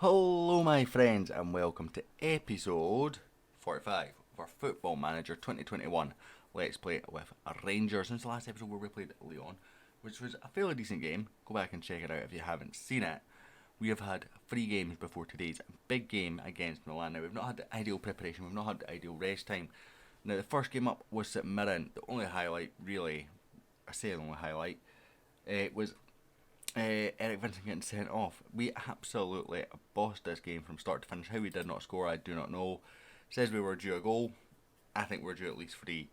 Hello my friends and welcome to episode 45 of our Football Manager 2021 Let's Play with Rangers. Since the last episode where we played Leon, which was a fairly decent game, go back and check it out if you haven't seen it. We have had 3 games before today's big game against Milan. Now we've not had the ideal preparation, we've not had the ideal rest time. Now the first game up was at Milan. The only highlight really, I say the only highlight, was Eric Vincent getting sent off. We absolutely bossed this game from start to finish. How we did not score, I do not know. Says we were due a goal. I think we're due at least 3,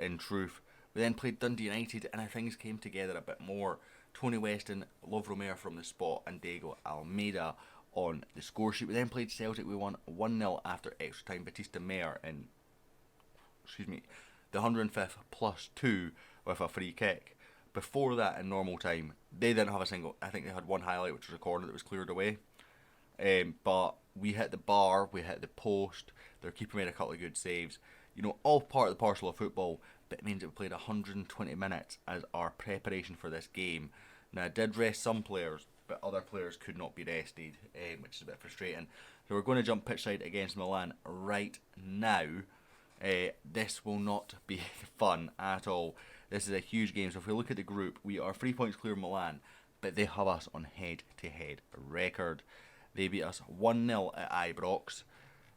in truth. We then played Dundee United and things came together a bit more. Tony Weston, Love Romero from the spot, and Diego Almeida on the score sheet. We then played Celtic. We won 1-0 after extra time. Batista Mayer in, the 105th plus 2 with a free kick. Before that, in normal time, they didn't have a single. I think they had one highlight, which was a corner that was cleared away. But we hit the bar, we hit the post. Their keeper made a couple of good saves. You know, all part of the parcel of football. But it means that we played 120 minutes as our preparation for this game. Now, I did rest some players, but other players could not be rested, which is a bit frustrating. So we're going to jump pitchside against Milan right now. This will not be fun at all. This is a huge game. So if we look at the group, we are 3 points clear of Milan, but they have us on head-to-head record. They beat us 1-0 at Ibrox,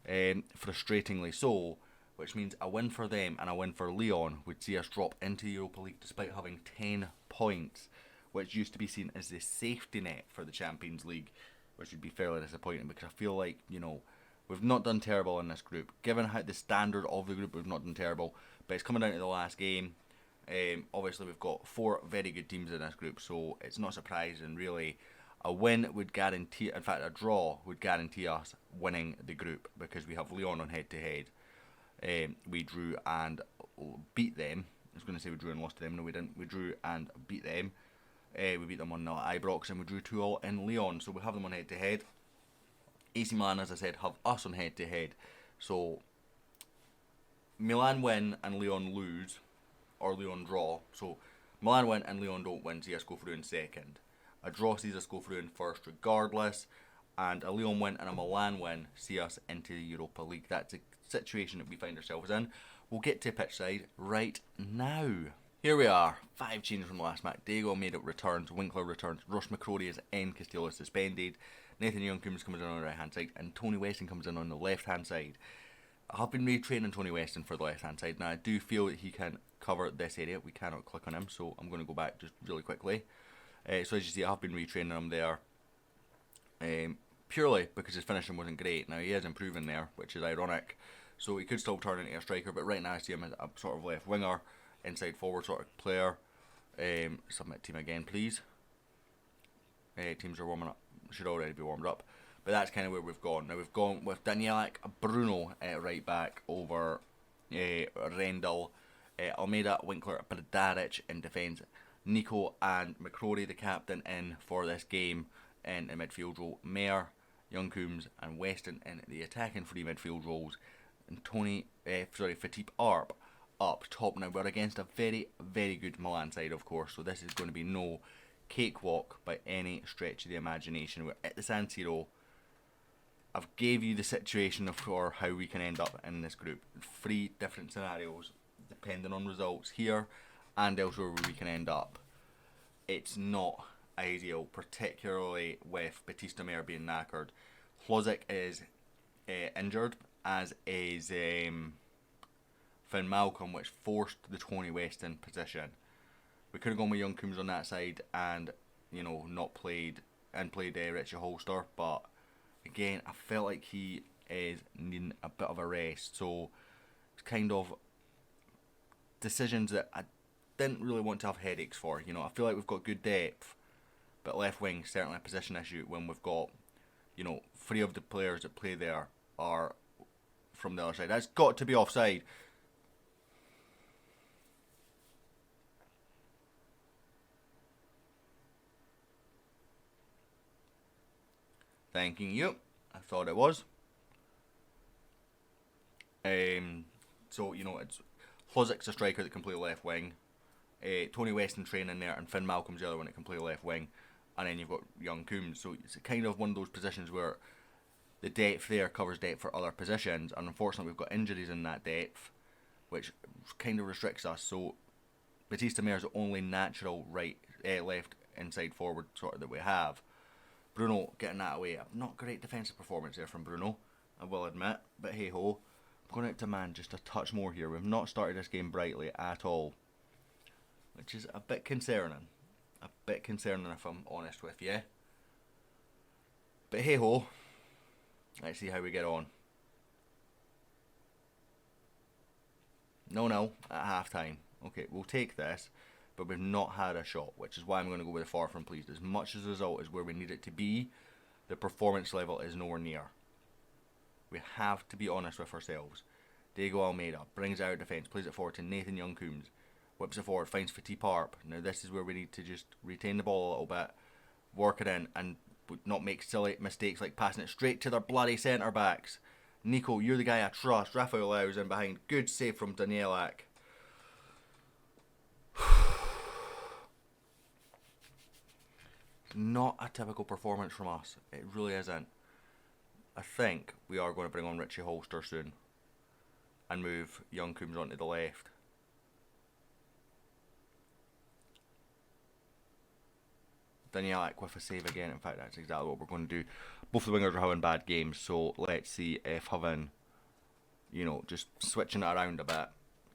frustratingly so, which means a win for them and a win for Leon would see us drop into the Europa League despite having 10 points, which used to be seen as the safety net for the Champions League, which would be fairly disappointing because I feel like, you know, we've not done terrible in this group. Given how the standard of the group, we've not done terrible, but it's coming down to the last game. Obviously we've got 4 very good teams in this group, so it's not surprising really. A win would guarantee, in fact a draw would guarantee us winning the group because we have Leon on head to head. We drew and beat them. I was going to say we drew and lost to them, no we didn't. We drew and beat them. We beat them 1-0 at Ibrox and we drew 2-2 in Leon, so we have them on head to head. AC Milan, as I said, have us on head to head, so Milan win and Leon lose, or Leon draw. So Milan win and Leon don't win, see us go through in second. A draw sees us go through in first regardless, and a Leon win and a Milan win see us into the Europa League. That's the situation that we find ourselves in. We'll get to pitch side right now. Here we are, 5 changes from the last match. Diego Almeida returns, Winkler returns, Ross McCrory is in, Castillo is suspended, Nathan Young-Coombs comes in on the right hand side, and Tony Weston comes in on the left hand side. I have been retraining Tony Weston for the left hand side. Now I do feel that he can cover this area. We cannot click on him, so I'm going to go back just really quickly. So as you see, I have been retraining him there, purely because his finishing wasn't great. Now he is improving there, which is ironic. So he could still turn into a striker, but right now I see him as a sort of left winger, inside forward sort of player. Submit team again, please. Teams are warming up. Should already be warmed up. But that's kind of where we've gone. Now we've gone with Danielak Bruno right back over Rendell, Almeida, Winkler, Brdaric in defence, Nico and McCrory, the captain, in for this game in the midfield role, Mayer, Young-Coombs and Weston in the attacking 3 midfield roles, and Fatip Arp up top. Now we're against a very, very good Milan side, of course, so this is going to be no cakewalk by any stretch of the imagination. We're at the San Siro. I've gave you the situation for how we can end up in this group. 3 different scenarios depending on results here and elsewhere where we can end up. It's not ideal, particularly with Batista Mayer being knackered. Hlozik is injured, as is Finn Malcolm, which forced the Tony Weston position. We could have gone with Young-Coombs on that side and, you know, not played and played Richie Holster, but again, I felt like he is needing a bit of a rest, so it's kind of decisions that I didn't really want to have headaches for. You know, I feel like we've got good depth, but left wing certainly a position issue when we've got, you know, 3 of the players that play there are from the other side. That's got to be offside. Thanking you. I thought it was. So, you know, it's Hlozik's a striker that can play left wing. Tony Weston training there, and Finn Malcolm's the other one that can play left wing. And then you've got Young-Coombs. So it's kind of one of those positions where the depth there covers depth for other positions, and unfortunately we've got injuries in that depth, which kind of restricts us. So Batista Mayer is the only natural left inside forward sort of that we have. Bruno getting that away. Not great defensive performance there from Bruno, I will admit, but hey ho. I'm going out to man just a touch more here. We've not started this game brightly at all, which is a bit concerning. A bit concerning if I'm honest with you. But hey ho, let's see how we get on. 0-0 at half time. Okay, we'll take this, but we've not had a shot, which is why I'm going to go with a far from pleased. As much as the result is where we need it to be, the performance level is nowhere near. We have to be honest with ourselves. Diego Almeida brings out defence, plays it forward to Nathan Young-Coombs, whips it forward, finds Fatih Parp. Now this is where we need to just retain the ball a little bit, work it in, and not make silly mistakes like passing it straight to their bloody centre backs. Nico, you're the guy I trust. Rafael Leao's in behind. Good save from Danielak. Not a typical performance from us. It really isn't. I think we are going to bring on Richie Holster soon and move Young Coombs onto the left. Danielak with a save again. In fact, that's exactly what we're going to do. Both the wingers are having bad games, so let's see if having, just switching it around a bit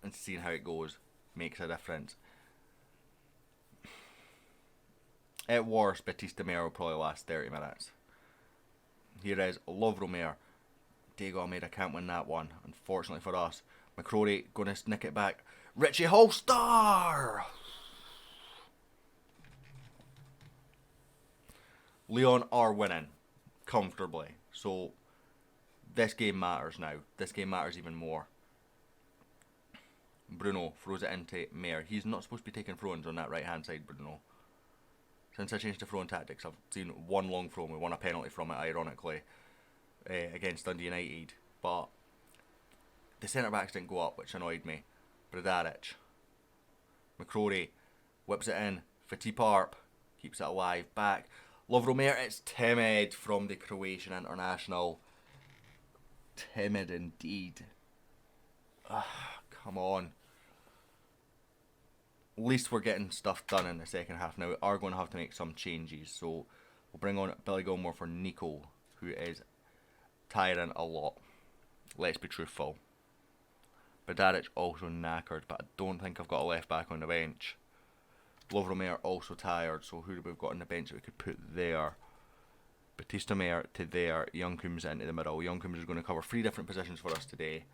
and seeing how it goes makes a difference. At worst, Batista Mayer will probably last 30 minutes. Here is Lovromayer. Diego Almeida can't win that one, unfortunately for us. McCrory going to nick it back. Richie Holster! Leon are winning comfortably, so this game matters now. This game matters even more. Bruno throws it into Mayer. He's not supposed to be taking throw-ins on that right hand side, Bruno. Since I changed to throw-in tactics, I've seen one long throw and we won a penalty from it, ironically, against Dundee United. But the centre-backs didn't go up, which annoyed me. Bradaric. McCrory whips it in. Fatih Parp keeps it alive. Back. Lovromayer, it's timid from the Croatian international. Timid indeed. Come on. At least we're getting stuff done in the second half now. We are going to have to make some changes. So we'll bring on Billy Gilmore for Nico, who is tiring a lot. Let's be truthful. Bradaric also knackered, but I don't think I've got a left back on the bench. Lovromayer also tired, so who do we've got on the bench that we could put there? Batista Mayer to there, Young Coombs into the middle. Young Coombs is going to cover 3 different positions for us today.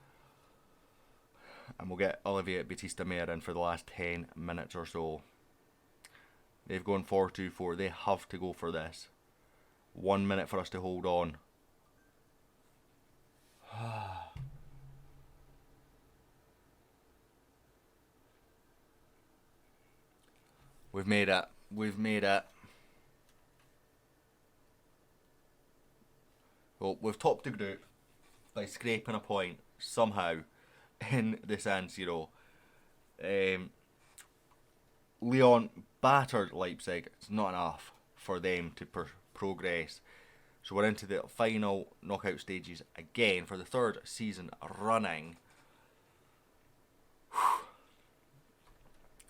And we'll get Olivier Batista Mayer in for the last 10 minutes or so. They've gone 4-2-4. They have to go for this. 1 minute for us to hold on. We've made it. We've made it. Well, we've topped the group by scraping a point somehow in the San Siro. Leon battered Leipzig. It's not enough for them to progress. So we're into the final knockout stages again for the 3rd season running.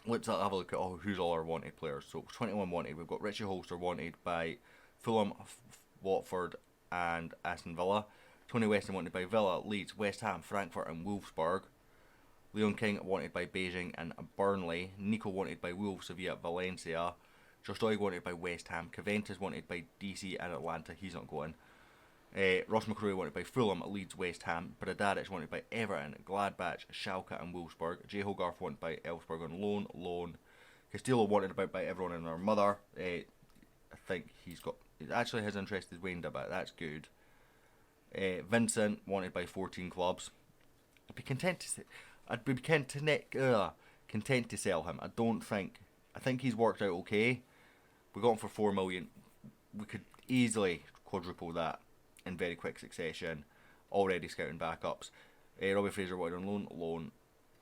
Let's have a look at who's all our wanted players. So 21 wanted. We've got Richie Holster wanted by Fulham, Watford and Aston Villa. Tony Weston wanted by Villa, Leeds, West Ham, Frankfurt and Wolfsburg. Leon King wanted by Beijing and Burnley. Nico wanted by Wolves, Sevilla, Valencia. Jostoy wanted by West Ham. Caventus wanted by DC and Atlanta. He's not going. Ross McCrory wanted by Fulham, Leeds, West Ham. Bradaric wanted by Everton, Gladbach, Schalke and Wolfsburg. J. Hogarth wanted by Elfsberg on loan. Castillo wanted by everyone and their mother. I think actually his interest is waned a bit. That's good. Vincent wanted by 14 clubs. I'd be content to sell him. I think he's worked out okay. We got him for 4 million. We could easily quadruple that in very quick succession. Already scouting backups. Robbie Fraser wanted on loan.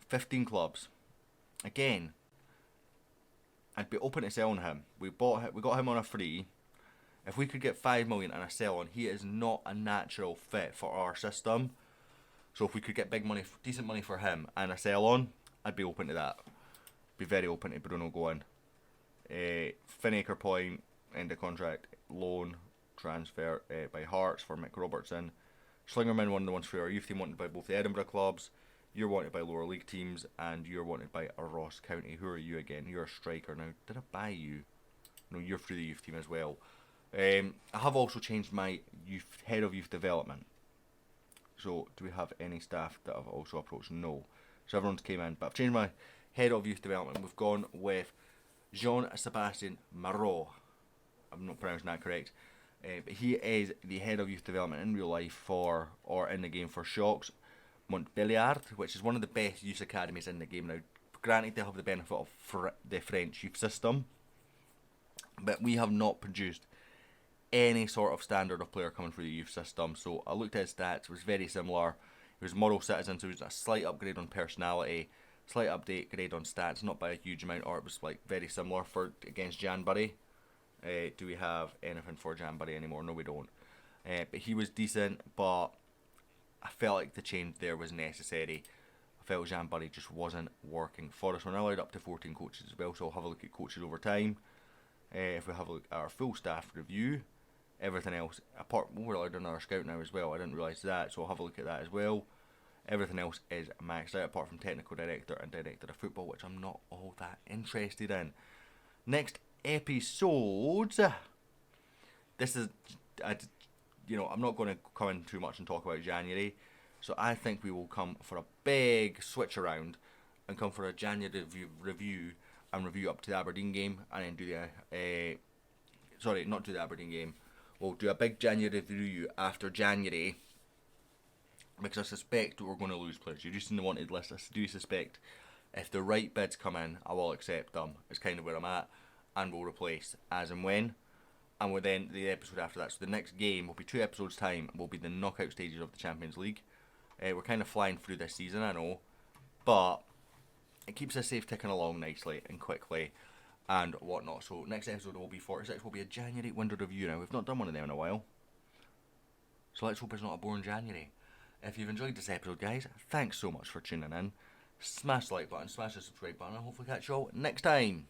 15 clubs. Again, I'd be open to selling him. We got him on a free. If we could get 5 million and a sell on, he is not a natural fit for our system. So if we could get big money, decent money for him and a sell on, I'd be open to that. Be very open to Bruno going. Finacre Point, end of contract, loan, transfer by Hearts for Mick Robertson. Slingerman, one of the ones for our youth team, wanted by both the Edinburgh clubs. You're wanted by lower league teams, and you're wanted by a Ross County. Who are you again? You're a striker now. Did I buy you? No, you're through the youth team as well. I have also changed my head of youth development. So, do we have any staff that I've also approached? No. So everyone's came in, but I've changed my head of youth development. We've gone with Jean-Sébastien Marot. I'm not pronouncing that correct. But he is the head of youth development in real life or in the game for Shocks Montbéliard, which is one of the best youth academies in the game now. Granted, they have the benefit of the French youth system, but we have not produced any sort of standard of player coming through the youth system. So I looked at his stats, it was very similar. He was moral citizen, so it was a slight upgrade on personality, slight upgrade on stats, not by a huge amount, or it was like very similar for against Janbury. Do we have anything for Janbury anymore? No, we don't. But he was decent, but I felt like the change there was necessary. I felt Janbury just wasn't working for us. We're now allowed up to 14 coaches as well, so I'll have a look at coaches over time. If we have a look at our full staff review, everything else, we're allowed another scout now as well. I didn't realise that, so I'll have a look at that as well. Everything else is maxed out apart from technical director and director of football, which I'm not all that interested in. Next episodes. This is, I'm not going to come in too much and talk about January. So I think we will come for a big switch around and come for a January review and review up to the Aberdeen game, and then do not do the Aberdeen game. We'll do a big January review after January, because I suspect we're going to lose players. You've just seen the wanted list. I do suspect if the right bids come in, I will accept them. It's kind of where I'm at, and we'll replace as and when. And we're then the episode after that. So the next game will be 2 episodes time. Will be the knockout stages of the Champions League. We're kind of flying through this season, I know, but it keeps us safe ticking along nicely and quickly and whatnot. So next episode will be 46. Will be a January window review. Now we've not done one of them in a while, so let's hope it's not a boring January. If you've enjoyed this episode, guys, thanks so much for tuning in. Smash the like button, smash the subscribe button, and hopefully catch you all next time.